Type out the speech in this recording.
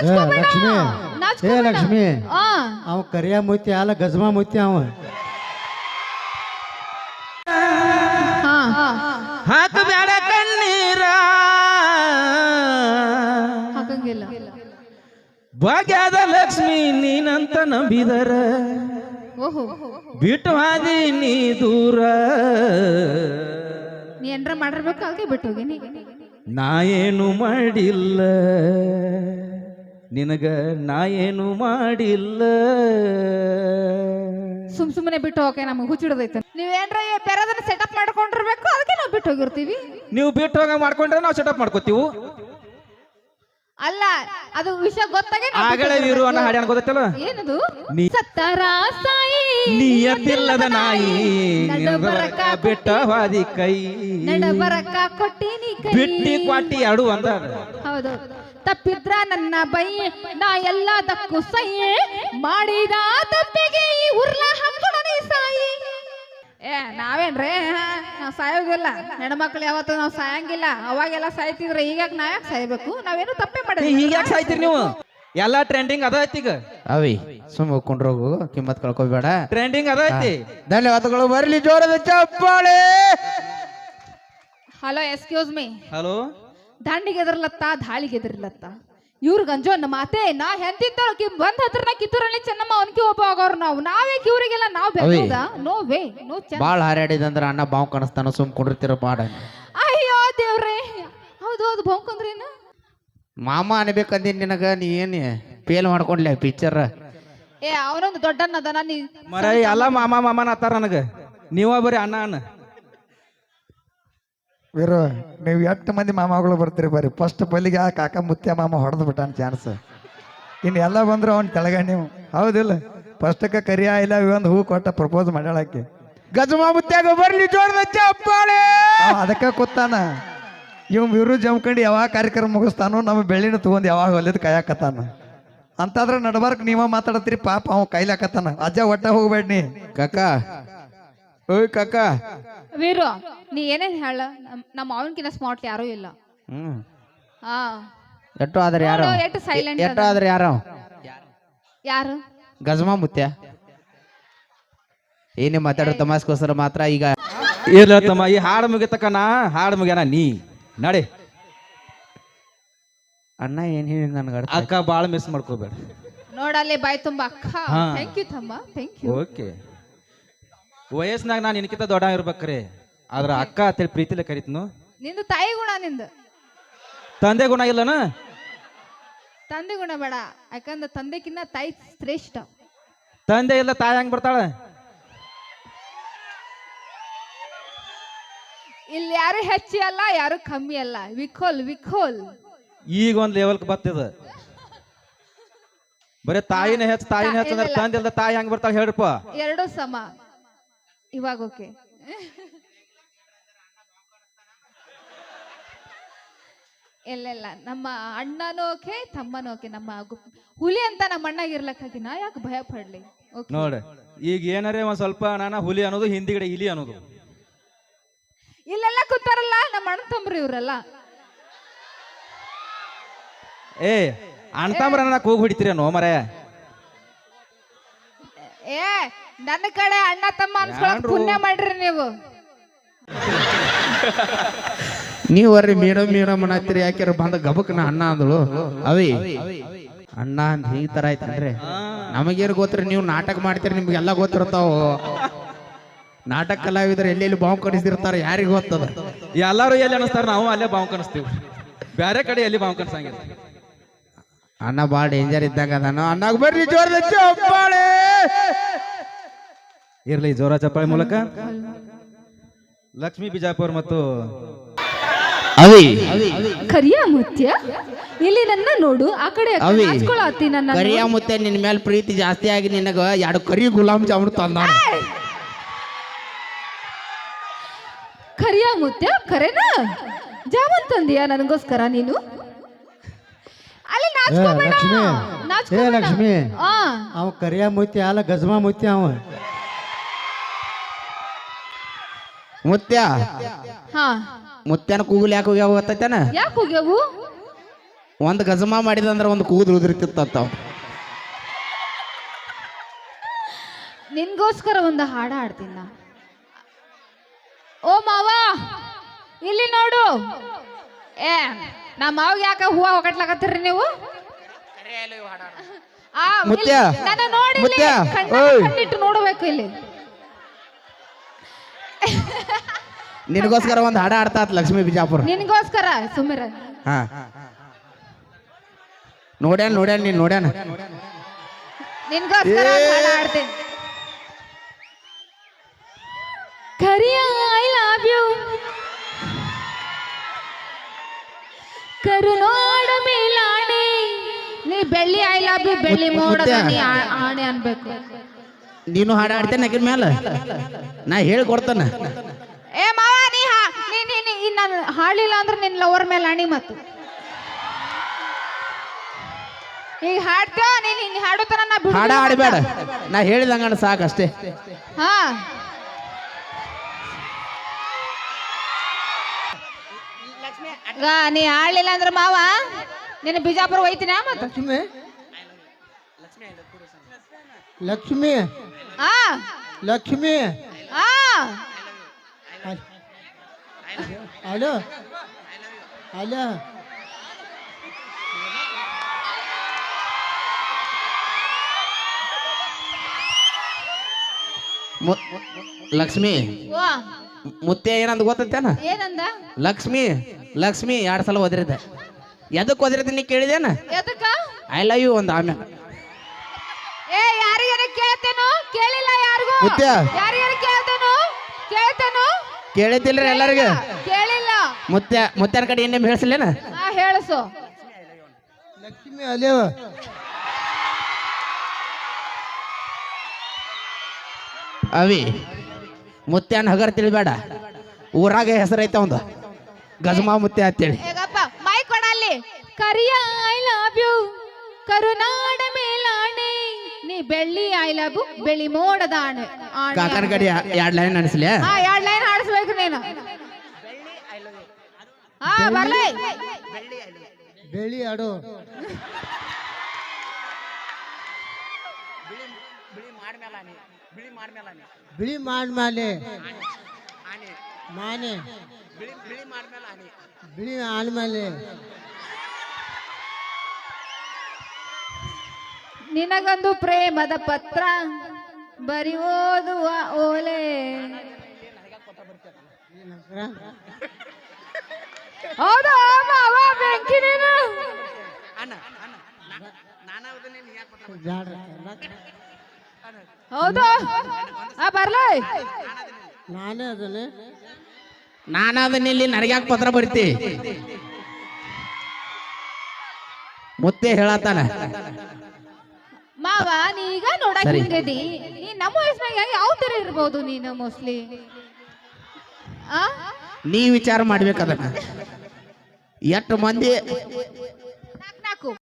ನಾಚ್ಕೋಬೇಡ ಲಕ್ಷ್ಮಿ ನಾಚ್ಕೋಬೇಡ. ಲಕ್ಷ್ಮಿ ಆ ಅವ ಕರಿಯ ಮುತ್ತಿ ಅಲ್ಲ ಗಜಮಾ ಮುತ್ತಿ ಅವ ಹಾ ಹಾಕಬೇಡ ಕಣ್ಣೀರ ಹಾಕಂಗಿಲ್ಲ. ಭಾಗ್ಯದ ಲಕ್ಷ್ಮಿ ನೀನಂತ ನಂಬಿದರ ಓಹೋ ಬಿಟ್ಟು ಹಾದಿ ನೀ ದೂರ. ನೀ ಏನ್ರ ಮಾಡಿರ್ಬೇಕು ಅದಕ್ಕೆ ಬಿಟ್ಟು ಹೋಗಿನಿ. ನಾ ಏನು ಮಾಡಿಲ್ಲ ನಿನಗ, ನಾ ಏನು ಮಾಡಿಲ್ಲ. ಸುಮ್ಮನೆ ಬಿಟ್ಟು ಹೋಗಕ್ಕೆ ನಮಗೆ ಹುಚ್ಚಿಡದೈತೆ. ನೀವೇನ್ರ ಬೇರೆದನ್ನ ಸೆಟಪ್ ಮಾಡ್ಕೊಂಡಿರ್ಬೇಕು ಅದಕ್ಕೆ ನಾವು ಬಿಟ್ಟು ಹೋಗಿರ್ತೀವಿ. ನೀವು ಬಿಟ್ಟು ಹೋಗ ಮಾಡ್ಕೊಂಡ್ರೆ ನಾವು ಸೆಟಪ್ ಮಾಡ್ಕೋತೀವಿ. ಅಲ್ಲ ಅದು ವಿಷಯ ಗೊತ್ತಾಗೆ ನಾವ್ ಬಿಟ್ಟು ಆಗಲೇ ವೀರು ಅನ್ನೋ ಹಾಡ್ಯಾನ ಗೊತ್ತಲ್ಲ, ಏನದು ನೀ ಸತ್ತರ ಸಾಯಿ ನೀಯತ್ತಿಲ್ಲದ ನಾಯಿ ನಡಬರಕ ಬಿಟ್ಟ ಹಾದಿ ಕೈ ನಡಬರಕ ಕೊಟ್ಟಿನಿ ಕೈ. ಬಿಟ್ಟಿ ಕ್ವಾಟಿ ಎರಡು ಅಂದ. ಹೌದು ತಪ್ಪಿದ್ರ ನನ್ನ ಬೈ ನಾ ಎಲ್ಲದಕ್ಕೂ ಸೈ ಮಾಡಿದ ತಪ್ಪಿಗೆ ಈ ಉರ್ಲ ಹಾಕ್ಕೊಡನಿ ಸಾಯಿ. ನಾವೇನ್ರಿ ನಾವ್ ಸಾಯೋದಿಲ್ಲ. ಹೆಣ್ಮಕ್ಳು ಯಾವತ್ತು ನಾವ್ ಸಾಯಂಗಿಲ್ಲ. ಅವಾಗೆಲ್ಲ ಸಾಯ್ತಿದ್ರೆ ಈಗ ನಾವ್ಯಾಕೆ ಸಾಯ್ಬೇಕು? ನಾವೇನು ತಪ್ಪೇ ಮಾಡಿದ್ವಿ. ಈಗ ಯಾಕೆ ಸಾಯ್ತೀರಿ ನೀವು? ಎಲ್ಲಾ ಟ್ರೆಂಡಿಂಗ್ ಅದ ಐತಿ. ಈಗ ಅವಿ ಸುಮ್ಮ ಹೋಗ್ಕೊಂಡ್ರೋಗು, ಕಿಮ್ಮತ್ ಕಳ್ಕೊಬೇಡ. ಟ್ರೆಂಡಿಂಗ್ ಅದ ಐತಿ. ಧನ್ಯವಾದಗಳು. ಬರ್ಲಿ ಜೋರದ ಚಪ್ಪಾಳೆ. Hello excuse me. ಹಲೋ, ದಾಂಡಿಗೆ ಎದರ್ಲತ್ತ ಧಾಳಿಗೆ ಎದರ್ಲತ್ತ ಇವ್ರಿಗೆ ಅಂಜೋ ನಮ್ಮ ಮಾತೆ ನಾ ಹೆಂತಿದ್ದವ್ರು ಬಂದ್ ಹತ್ರನ ಕಿತ್ತೂರಲ್ಲಿ ಚೆನ್ನಮ್ಮ ಅವನ್ಕಿ ಒಬ್ಬ ಆಗೋರು ನಾವೇಕ್ ಇವ್ರಿಗೆಲ್ಲ ನಾವ್ ಬೆಳೆದ ನೋ ವೇ ನೋ ಚಾನ್ಸ್. ಬಾಳ್ ಹಾರಾಡಿದಂದ್ರ ಅಣ್ಣ ಬಾವು ಕಾಣಿಸ್ತಾನ, ಸುಮ್ ಕುಂಡಿರ್ತಿರೋ ಪಾಡ. ಅಯ್ಯೋ ದೇವ್ರೇ, ಹೌದು ಹೌದು ಬಂಕೊಂಡ್ರೇನು ಮಾಮ ಅನ್ಬೇಕಂದಿನ್ ನಿನಗ. ನೀ ಏನ್ ಫೇಲ್ ಮಾಡ್ಕೊಂಡ್ಲೆ ಪಿಕ್ಚರ್. ಅವನೊಂದು ದೊಡ್ಡನ್ನದನ ನೀ ಮರ ಎಲ್ಲ ಮಾಮ ಮಾಮನ ಅತ್ತಾರ ನನಗ. ನೀವ ಬರೀ ಅಣ್ಣ ಅಣ್ಣ. ವೀರು ನೀವು ಎಷ್ಟು ಮಂದಿ ಮಾಮಗಳು ಬರ್ತೀರಿ ಬರ್ರಿ. ಫಸ್ಟ್ ಪಲ್ಲಿಗೆ ಆ ಕಾಕ ಮುತ್ಯ ಮಾಮ ಹೊಡೆದು ಬಿಟ್ಟಾನ ಚಾನ್ಸ್. ಇನ್ನು ಎಲ್ಲ ಬಂದ್ರು ಅವ್ನು ಕೆಳಗ ನೀವು ಹೌದಿಲ್ಲ. ಫಸ್ಟಕ್ಕೆ ಕರಿಯ ಇಲ್ಲ ಒಂದು ಹೂ ಕೊಟ್ಟ ಪ್ರಪೋಸ್ ಮಾಡ್ಯಾಳಕ್ಕೆ ಗಜಮಾ ಮುತ್ಯಾಗ ಬರ್ಲಿ ಜೋರದ ಚಪ್ಪಾಳೆ. ಅದಕ್ಕೆ ಕೂತಾನ ಇವ್ ವೀರು ಜಮ್ಕಂಡು ಯಾವಾಗ ಕಾರ್ಯಕ್ರಮ ಮುಗಿಸ್ತಾನೋ ನಮ್ಮ ಬೆಳ್ಳಿನ ತಗೊಂಡು ಯಾವಾಗ ಹೊಲಿದ್ ಕಾಯಕತ್ತಾನ. ಅಂತಾದ್ರೆ ನಡ್ಬಾರ್ಕ್ ನೀವ ಮಾತಾಡತ್ರಿ. ಪಾಪ ಅವ ಕೈಲಾಕತ್ತಾನ. ಅಜ್ಜ ಒಟ್ಟ ಹೋಗ್ಬೇಡ್ನಿ ಕಾಕ. ಓಯ್ ಕಾಕ. ವೀರು ನೀ ಏನೇನ್ ಹೇಳ ನಮ್ಮ ಅವನ್ಕಿನ್ನ ಸ್ಮಾರ್ಟ್ ಯಾರೂ ಇಲ್ಲ. ಹಾ ಎಟ್ಟು ಆದ್ರೆ ಯಾರು ಎಷ್ಟು ಸೈಲೆಂಟ್ ಎಟ್ಟು ಆದ್ರೆ ಯಾರು ಯಾರು ಗಜಮಾ ಮುತ್ಯ. ಏನೇ ಮಾತಾಡೋ ತಮಾಸ್ಕೋಸ್ಕರ ಮಾತ್ರ ಈಗ ಇರ್ಲ ತಮ್ಮ, ಈ ಹಾಡು ಮುಗಿತಕ್ಕ ನಾ ಹಾಡು ಮುಗ್ಯಾನ ನೀ ನಡಿ. ಅಣ್ಣ ಏನ್ ಹೇಳಿ ನನ್ಗ ಅಕ್ಕ ಬಾಳ ಮಿಸ್ ಮಾಡ್ಕೋಬೇಡ. ನೋಡಲ್ಲಿ ಬಾಯ್ ತುಂಬಾ ಅಕ್ಕ. ಹಾ. ಥ್ಯಾಂಕ್ ಯು ತಮ್ಮ, ಥ್ಯಾಂಕ್ ಯು. ಓಕೆ, ವಯಸ್ಸಿನಾಗ ನಾನು ನಿನಕಿಂತ ದೊಡ್ಡ ಇರ್ಬೇಕ್ರಿ. ಆದ್ರ ಅಕ್ಕ ಅಂತೇಳಿ ಪ್ರೀತಿಲೆ ಕರಿತನು. ನಿಂದು ತಾಯಿ ಗುಣ, ನಿಂದು ತಂದೆ ಗುಣ ಇಲ್ಲನ? ತಂದೆ ಗುಣ ಬೇಡ, ಯಾಕಂದ್ರೆ ತಂದೆಕಿನ್ನ ತಾಯಿ ಶ್ರೇಷ್ಠ. ತಂದೆ ಇಲ್ಲ ತಾಯಿ ಹೆಂಗ್ ಬರ್ತಾಳ? ಇಲ್ಲಿ ಯಾರು ಹೆಚ್ಚಿ ಅಲ್ಲ ಯಾರು ಕಮ್ಮಿ ಅಲ್ಲ. ವಿಖೋಲ್ ವಿಖೋಲ್. ಈಗ ಒಂದ್ ಲೆವೆಲ್ ಬರ್ತದ. ಬರೀ ತಾಯಿನ ಹೆಚ್ಚ ತಾಯಿನ ಹೆಚ್ಚ ಅಂದ್ರೆ ತಂದೆ ಇಲ್ದ ತಾಯಿ ಹೆಂಗ್ ಬರ್ತಾಳ ಹೇಳ್ರಪ್ಪ? ಎರಡೂ ಸಮ. ಇವಾಗ ಓಕೆ. ಇಲ್ಲ ನಮ್ಮ ಅಣ್ಣನೂ ಓಕೆ ತಮ್ಮನೂ ಓಕೆ. ನಮ್ಮ ಹುಲಿ ಅಂತ ನಮ್ಮ ಅಣ್ಣಗೆ ಇರ್ಲಕ್ಕಾಗಿ ನಾ ಯಾಕೆ ಭಯ ಪಡ್ಲಿ? ನೋಡ, ಈಗ ಏನಾರೇ ಒಂದ್ ಸ್ವಲ್ಪ ನಾನ ಹುಲಿ ಅನ್ನೋದು, ಹಿಂದಿಗಡೆ ಇಲಿ ಅನ್ನೋದು. ಇಲ್ಲೆಲ್ಲ ಕೂತಾರಲ್ಲ ನಮ್ಮ ಅಣ್ಣ ತಮ್ರಿ ಇವ್ರಲ್ಲ. ಏ ಅಣ್ತಾಮ್ರ ಅನ್ನಕ್ ಹೋಗಿ ಹೊಡಿತೀರ ನೋ ಮರ. ನನ್ನ ಕಡೆ ಅಣ್ಣ ತಮ್ಮ ಅನ್ಸ್ಕೊಳಕ್ ಪುಣ್ಯ ಮಾಡ್ರಿ ನೀವು. ನೀವರ್ರಿ ಮೇಡಮ್ ಮೇಡಮ್ ಅನ್ನತ್ತೀರಿ. ಯಾಕ್ಯಾರ ಬಂದ ಗಬಕ್ನ ಅಣ್ಣ ಅಂದಳು. ಅವಿ ಅಣ್ಣ ಅಂತ ಈ ತರ ಆಯ್ತನ್ರಿ. ನಮಗೇನು ಗೊತ್ತ್ರಿ, ನೀವು ನಾಟಕ ಮಾಡ್ತೀರಿ, ನಿಮ್ಗೆಲ್ಲ ಗೊತ್ತಿರ್ತಾವ. ನಾಟಕ ಕಲಾವಿದ್ರು ಎಲ್ಲೆಲ್ಲಿ ಬಾಂಬ್ ಕಡಿಸಿರ್ತಾರ ಯಾರಿಗ ಗೊತ್ತದ. ಎಲ್ಲಾರು ಎಲ್ಲಿ ಅನಿಸ್ತಾರ, ನಾವು ಅಲ್ಲೇ ಬಾವು ಕನಿಸ್ತೀವಿ. ಬೇರೆ ಕಡೆ ಎಲ್ಲಿ ಬಾವು ಕನ್ಸಂಗಿಲ್ಲ. ಅಣ್ಣ ಬಾಳ ಡೇಂಜರ್ ಇದ್ದಾಗ ಅದಾನ. ಅಣ್ಣಾಗ ಬರ್ರಿ ಜೋರದ ಚಪ್ಪಾಳೆ. ಇರ್ಲಿ ಜೋರ ಚಪ್ಪಾಳೆ ಮೂಲಕ ಲಕ್ಷ್ಮೀ ಬಿಜಾಪುರ್ ಮತ್ತು ಅವಿ ಕರಿಯ ಮುತ್ಯ ಇಲ್ಲಿ ನನ್ನ ನೋಡು. ಆ ಕಡೆ ಅವಿ ನನ್ನ ಕರಿಯ ಮುತ್ಯ ನಿನ್ ಮೇಲೆ ಪ್ರೀತಿ ಜಾಸ್ತಿ ಆಗಿ ನಿನಗ 2 ಕರಿ ಗುಲಾಬ್ ಜಾಮೂನ್ ತಂದ. ಕರಿಯ ಮುತ್ಯ ಕರೆನಾ ಜಾಮೂನ್ ತಂದಿಯಾ ನನಗೋಸ್ಕರ ನೀನು? ಅಲ್ಲಿ ನಾಚ್ಕೋಬೇಡ, ಲಕ್ಷ್ಮಿ ನಾಚ್ಕೋಬೇಡ. ಲಕ್ಷ್ಮಿ ಆ ಅವ ಕರಿಯ ಮುತ್ಯ ಅಲ್ಲ ಗಜಮಾ ಮುತ್ಯ ಅವ. ಮುತ್ಯ ಹಾ ಮುತ್ಯನ ಕೂಗುಲ್ ಯಾಕೆ ಹೋಗ್ಯಾವ ಗೊತ್ತೈತೇನ? ಯಾಕೆ ಹೋಗ್ಯಾವು? ಒಂದು ಗಜಮಾ ಮಾಡಿದಂದ್ರೆ ಒಂದು ಕೂದಲು ಉದುರ್ತಿತ್ತ ನಿನ್ಗೋಸ್ಕರ ಒಂದು ಹಾಡ ಹಾಡ್ತೀನಿ ನಾ. ಓ ಮಾವ ಇಲ್ಲಿ ನೋಡು. ಏ ನಮ್ಮ ಮಾವಿಗೆ ಯಾಕ ಹೂವ ಹೊಗಟ್ಲಾಕತ್ತೀರಿ ನೀವು? ಆ, ಮುತ್ಯ, ಇಲ್ಲಿ ನನ್ನ ನೋಡಿ ಇಲ್ಲಿ ಮುತ್ಯ, ಕಣ್ಣಿಟ್ಟು ನೋಡ್ಬೇಕು ಇಲ್ಲಿ. ನಿನಗೋಸ್ಕರ ಒಂದು ಹಾಡ ಆಡ್ತಾ ಲಕ್ಷ್ಮೀ ಬಿಜಾಪುರ. ನಿನ್ಗೋಸ್ಕರ ಸುಮಿರ. ಹಾ ನೋಡ್ಯಾನ ನೀನ್ ನೋಡ್ಯಾನ. ನಿನ್ಗೋಸ್ಕರ ಒಂದ್ ಹಾಡ ಹಾಡ್ತೀನಿ. ಕರಿಯ ಐ ಲವ್ ಯು ಕರುನಾಡ ಮೇಲಾಣೆ. ನೀ ಬೆಳ್ಳಿ ಐ ಲವ್ ಯು ಬೆಳ್ಳಿ ಮೋಡದ ನೀ ಆಣೆ ಅನ್ಬೇಕು. ನೀನು ಹಾಡ ಆಡ್ತೇನೆ ಅಕ್ಕಿನ ಮೇಲೆ ನಾ ಹೇಳಿ ಕೊಡ್ತಾನ. ಏ ಮಾವ ನೀ ನಾನು ಹಾಡ್ಲಿಲ್ಲ ಅಂದ್ರೆ ನಿನ್ ಲವರ್ ಮೇಲೆ ಅಣಿ ಮತ್ತು ಈಗ ಹಾಡ್ತೇವ ನೀನ್ ಹಾಡುತ್ತಾನ ನಾ ಬಿಡು. ಹಾಡ ಆಡಬೇಡ, ನಾ ಹೇಳಿದಂಗ ಸಾಕಷ್ಟೇ. ಹಾ ನೀ ಆಡ್ಲಿಲ್ಲ ಅಂದ್ರೆ ಮಾವ ನಿನ್ನ ಬಿಜಾಪುರ ಒಯ್ತೀನಿ ಮತ್ತ. ಲಕ್ಷ್ಮಿ ಆ ಲಕ್ಷ್ಮಿ ಆ ಹಲೋ ಹಲೋ ಲಕ್ಷ್ಮಿ ಓ ಮುತ್ತೆ ಏನಂದ ಗೊತ್ತೇನ? ಏನಂದ? ಲಕ್ಷ್ಮಿ ಲಕ್ಷ್ಮಿ 2 ಸಲ ಒದರಿದೆ. ಎದಕ್ಕೆ ಒದರಿದೆ ನೀ ಕೇಳಿದೇನ? ಎದಕ್ಕ? ಐ ಲವ್ ಯು ಒಂದು ಆಮೇಲೆ. ಏ ಯಾರಿಗಾರ ಕೇಳ್ತೇನೋ? ಕೇಳಿಲ್ಲ ಯಾರಿಗೂ. ಮುತ್ಯ. ಯಾರಿಗಾರ ಕೇಳ್ತೇನೋ? ಕೇಳಿದ್ದಿಲ್ರಿ ಎಲ್ಲರಿಗೆ? ಕೇಳಿಲ್ಲ. ಮುತ್ಯನ ಕಡೆ ಏನೇ ಹೇಳಿಸ್ಲೇನ? ಹಾ ಹೇಳಿಸು. ಲಕ್ಷ್ಮಿ ಅಲೋ ಅವಿ ಮುತ್ಯನ ಹಗರ್ ತಿಳಿಬೇಡ, ಊರಾಗ ಹೆಸರೈತ ಒಂದು ಗಜಮಾ ಮುತ್ಯ ಅಂತೇಳಿ. ಏಗಪ್ಪ ಮೈ ಕೊಡಲ್ಲಿ. ಕರಿಯ ಐ ಲವ್ ಯು ಕರುನಾಡ ಮೇಲಾಣೆ ನೀ ಬೆಳ್ಳಿ ಐ ಲವ್ ಬೆಳಿ ಮೋಡದ ಆಣೆ. ಕಾಕನ ಕಡೆ 2 ಲೈನ್ ಅನಿಸ್ಲಿ. ಹಾ 2 ಲೈನ್ ಹಾಡಿಸ್ಬೇಕು ನೀನು. ಹಾ ಬರ್ಲಿ. ಬೆಳಿ ಆಡೋ ಬಿಳಿ ಮಾಡ್ಮೇಲೆ ಮಾನೆ ಬಿಳಿ ಆದ್ಮೇಲೆ ನಿನಗೊಂದು ಪ್ರೇಮದ ಪತ್ರ ಬರೆಯೋದುವ ಓಲೆ. ಹೌದಾ ಮಾವ ಬೆಂಕಿ ನೀನು. ಹೌದು ಬರ್ಲಿ. ನಾನೇ ಅದನ್ನೇ ನಾನಾದನ್ನ ಇಲ್ಲಿ ನನಗ್ಯಾಕೆ ಪತ್ರ ಬರಿತಿ? ಮುತ್ತೆ ಹೇಳತ್ತಾನ. ಮಾವ ನೀ ಈಗ ನೋಡಕ್ ಸರಿ. ಹಿಂಗದಿ. ನೀ ನಮ್ಮ ವಯಸ್ಸಿನಾಗ ಯಾವ ತರ ಇರ್ಬೋದು ನೀನು ಮೋಸ್ಟ್ಲಿ. ಆ ನೀ ವಿಚಾರ ಮಾಡ್ಬೇಕದನ್ನ. ಎಷ್ಟು ಮಂದಿ